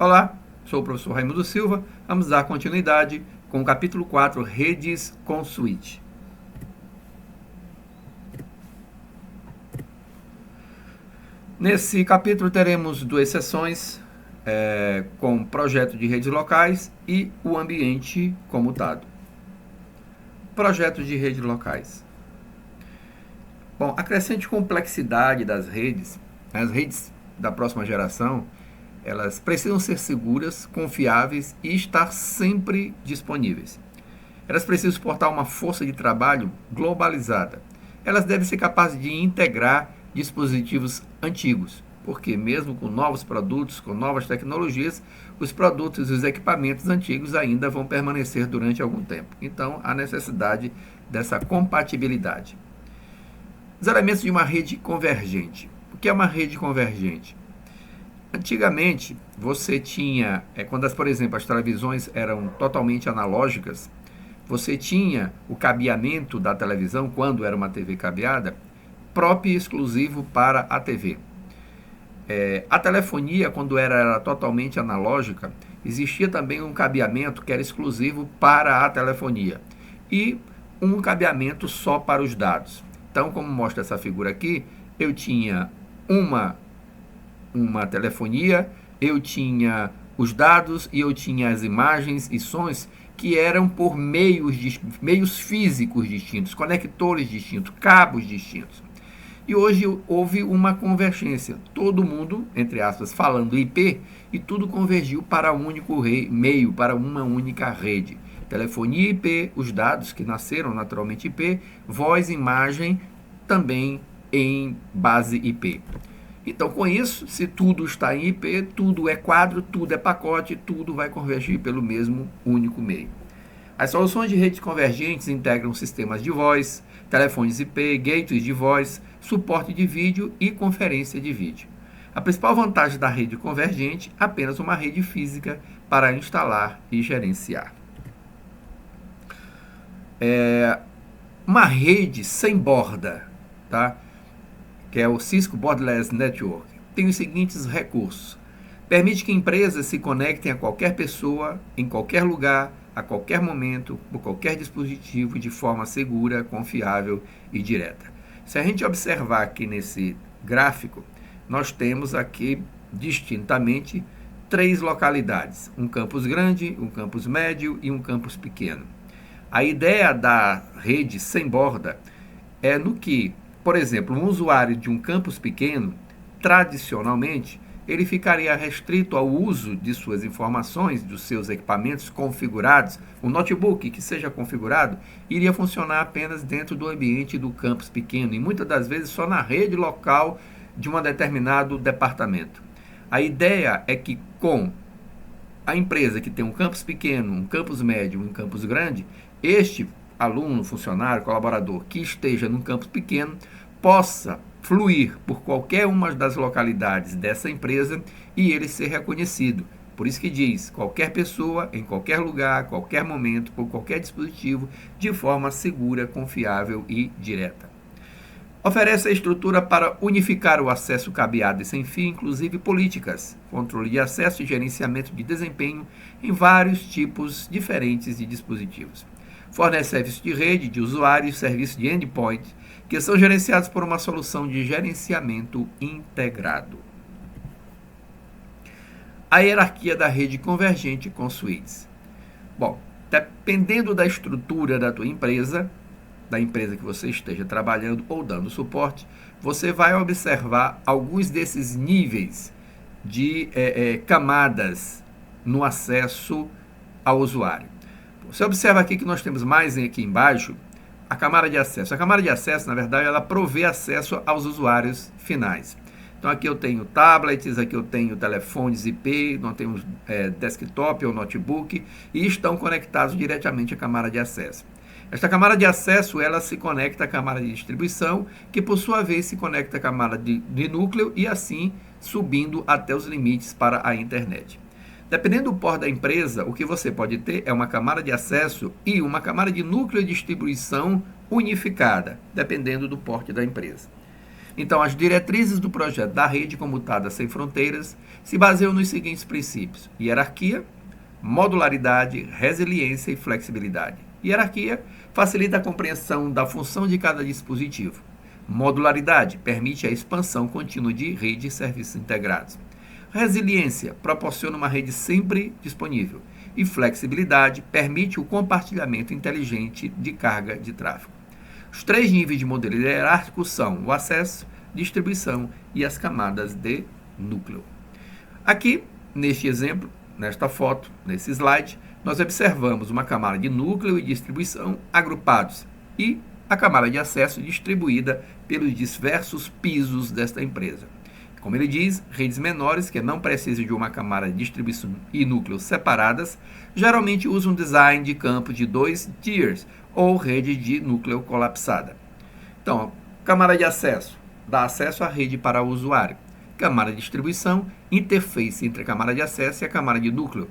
Olá, sou o professor Raimundo Silva. Vamos dar continuidade com o capítulo 4, Redes com Switch. Nesse capítulo teremos duas sessões, com projeto de redes locais e o ambiente comutado. Projeto de redes locais. Bom, a crescente complexidade das redes, as redes da próxima geração, elas precisam ser seguras, confiáveis e estar sempre disponíveis. Elas precisam suportar uma força de trabalho globalizada. Elas devem ser capazes de integrar dispositivos antigos, porque mesmo com novos produtos, com novas tecnologias, os produtos e os equipamentos antigos ainda vão permanecer durante algum tempo. Então, há necessidade dessa compatibilidade. Os elementos de uma rede convergente. O que é uma rede convergente? Antigamente, você tinha, por exemplo, as televisões eram totalmente analógicas, você tinha o cabeamento da televisão, quando era uma TV cabeada, próprio e exclusivo para a TV. A telefonia, quando era totalmente analógica, existia também um cabeamento que era exclusivo para a telefonia e um cabeamento só para os dados. Então, como mostra essa figura aqui, eu tinha uma telefonia, eu tinha os dados e eu tinha as imagens e sons que eram por meios físicos distintos, conectores distintos, cabos distintos. E hoje houve uma convergência, todo mundo, entre aspas, falando IP, e tudo convergiu para um único meio, para uma única rede. Telefonia IP, os dados que nasceram naturalmente IP, voz e imagem também em base IP. Então, com isso, se tudo está em IP, tudo é quadro, tudo é pacote, tudo vai convergir pelo mesmo único meio. As soluções de redes convergentes integram sistemas de voz, telefones IP, gateways de voz, suporte de vídeo e conferência de vídeo. A principal vantagem da rede convergente é apenas uma rede física para instalar e gerenciar. Uma rede sem borda, tá? Que é o Cisco Borderless Network, tem os seguintes recursos. Permite que empresas se conectem a qualquer pessoa, em qualquer lugar, a qualquer momento, por qualquer dispositivo, de forma segura, confiável e direta. Se a gente observar aqui nesse gráfico, nós temos aqui distintamente 3 localidades, um campus grande, um campus médio e um campus pequeno. A ideia da rede sem borda é no que, por exemplo, um usuário de um campus pequeno, tradicionalmente, ele ficaria restrito ao uso de suas informações, dos seus equipamentos configurados. Um notebook que seja configurado iria funcionar apenas dentro do ambiente do campus pequeno e muitas das vezes só na rede local de um determinado departamento. A ideia é que com a empresa que tem um campus pequeno, um campus médio e um campus grande, este aluno, funcionário, colaborador que esteja num campus pequeno possa fluir por qualquer uma das localidades dessa empresa e ele ser reconhecido. Por isso que diz, qualquer pessoa, em qualquer lugar, qualquer momento, por qualquer dispositivo, de forma segura, confiável e direta. Oferece a estrutura para unificar o acesso cabeado e sem fio, inclusive políticas, controle de acesso e gerenciamento de desempenho em vários tipos diferentes de dispositivos. Fornece serviços de rede, de usuário e serviços de endpoint, que são gerenciados por uma solução de gerenciamento integrado. A hierarquia da rede convergente com suítes. Bom, dependendo da estrutura da tua empresa, da empresa que você esteja trabalhando ou dando suporte, você vai observar alguns desses níveis de camadas no acesso ao usuário. Você observa aqui que nós temos mais aqui embaixo a camada de acesso. A camada de acesso, na verdade, ela provê acesso aos usuários finais. Então, aqui eu tenho tablets, aqui eu tenho telefones IP, nós temos desktop ou notebook, e estão conectados diretamente à camada de acesso. Esta camada de acesso, ela se conecta à camada de distribuição, que por sua vez se conecta à camada de núcleo e assim subindo até os limites para a internet. Dependendo do porte da empresa, o que você pode ter é uma camada de acesso e uma camada de núcleo de distribuição unificada, dependendo do porte da empresa. Então, as diretrizes do projeto da rede comutada sem fronteiras se baseiam nos seguintes princípios: hierarquia, modularidade, resiliência e flexibilidade. Hierarquia facilita a compreensão da função de cada dispositivo. Modularidade permite a expansão contínua de rede e serviços integrados. Resiliência proporciona uma rede sempre disponível. E flexibilidade permite o compartilhamento inteligente de carga de tráfego. Os 3 níveis de modelo hierárquico são o acesso, distribuição e as camadas de núcleo. Aqui, neste exemplo, nesta foto, nesse slide, nós observamos uma camada de núcleo e distribuição agrupados e a camada de acesso distribuída pelos diversos pisos desta empresa. Como ele diz, redes menores que não precisam de uma camada de distribuição e núcleos separadas, geralmente usam um design de campo de 2 tiers ou rede de núcleo colapsada. Então, camada de acesso dá acesso à rede para o usuário. Camada de distribuição, interface entre a camada de acesso e a camada de núcleo.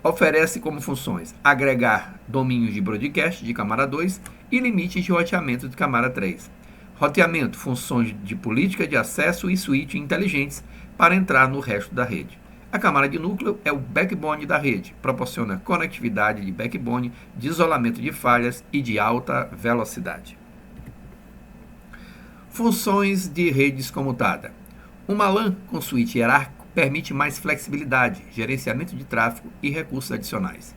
Oferece como funções agregar domínios de broadcast de camada 2 e limites de roteamento de camada 3. Roteamento, funções de política de acesso e switch inteligentes para entrar no resto da rede. A camada de núcleo é o backbone da rede, proporciona conectividade de backbone, de isolamento de falhas e de alta velocidade. Funções de redes comutada. Uma LAN com switch hierárquico permite mais flexibilidade, gerenciamento de tráfego e recursos adicionais.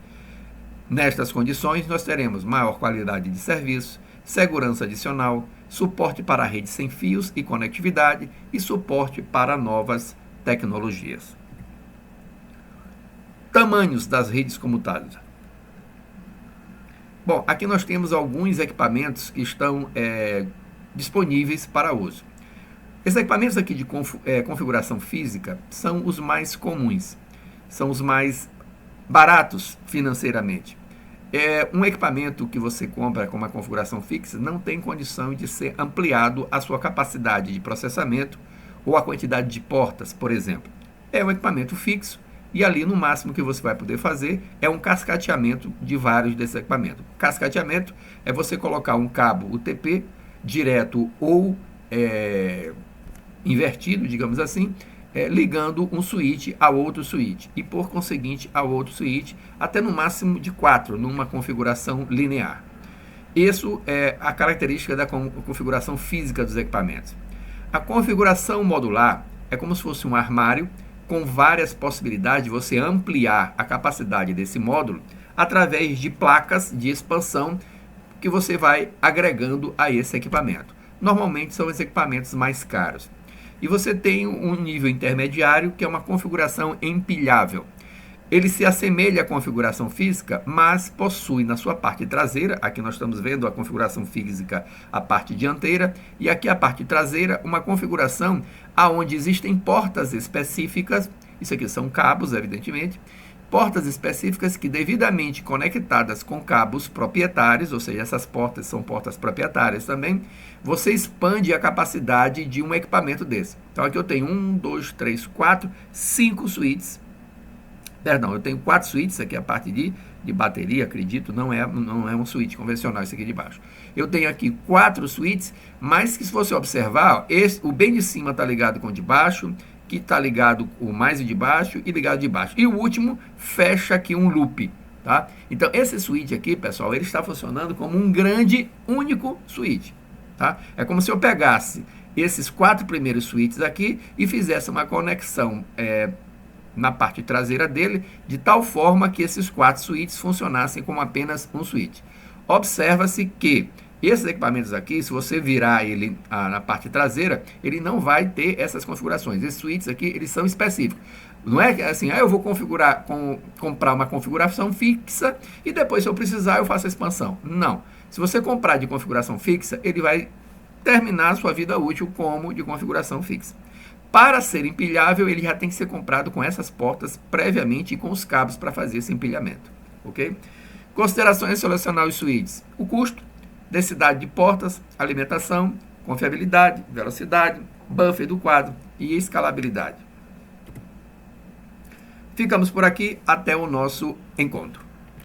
Nestas condições, nós teremos maior qualidade de serviço, segurança adicional, suporte para redes sem fios e conectividade e suporte para novas tecnologias. Tamanhos das redes comutadas. Bom, aqui nós temos alguns equipamentos que estão disponíveis para uso. Esses equipamentos aqui de configuração física são os mais comuns, são os mais baratos financeiramente. Um equipamento que você compra com uma configuração fixa não tem condição de ser ampliado a sua capacidade de processamento ou a quantidade de portas, por exemplo. É um equipamento fixo e ali no máximo que você vai poder fazer é um cascateamento de vários desses equipamentos. Cascateamento é você colocar um cabo UTP direto ou invertido, digamos assim, ligando um switch a outro switch e, por conseguinte, a outro switch, até no máximo de 4, numa configuração linear. Isso é a característica da configuração física dos equipamentos. A configuração modular é como se fosse um armário com várias possibilidades de você ampliar a capacidade desse módulo através de placas de expansão que você vai agregando a esse equipamento. Normalmente são os equipamentos mais caros. E você tem um nível intermediário, que é uma configuração empilhável. Ele se assemelha à configuração física, mas possui na sua parte traseira, aqui nós estamos vendo a configuração física, a parte dianteira, e aqui a parte traseira, uma configuração onde existem portas específicas, isso aqui são cabos, evidentemente, portas específicas que, devidamente conectadas com cabos proprietários, ou seja, essas portas são portas proprietárias também, você expande a capacidade de um equipamento desse. Então aqui eu tenho 1, 2, 3, 4, 5 switches. Perdão, eu tenho 4 switches, aqui a parte de bateria, acredito, não é um switch convencional esse aqui de baixo. Eu tenho aqui 4 switches, mas que se você observar, o bem de cima está ligado com o de baixo, que está ligado o mais de baixo e ligado de baixo. E o último fecha aqui um loop, tá? Então, esse switch aqui, pessoal, ele está funcionando como um grande, único switch, tá? É como se eu pegasse esses 4 primeiros switches aqui e fizesse uma conexão na parte traseira dele, de tal forma que esses 4 switches funcionassem como apenas um switch. Observa-se que esses equipamentos aqui, se você virar ele na parte traseira, ele não vai ter essas configurações. Esses switches aqui, eles são específicos. Não é assim, eu vou comprar uma configuração fixa e depois, se eu precisar, eu faço a expansão. Não. Se você comprar de configuração fixa, ele vai terminar a sua vida útil como de configuração fixa. Para ser empilhável, ele já tem que ser comprado com essas portas previamente e com os cabos para fazer esse empilhamento. Ok? Considerações em selecionar os switches. O custo, densidade de portas, alimentação, confiabilidade, velocidade, buffer do quadro e escalabilidade. Ficamos por aqui, até o nosso encontro.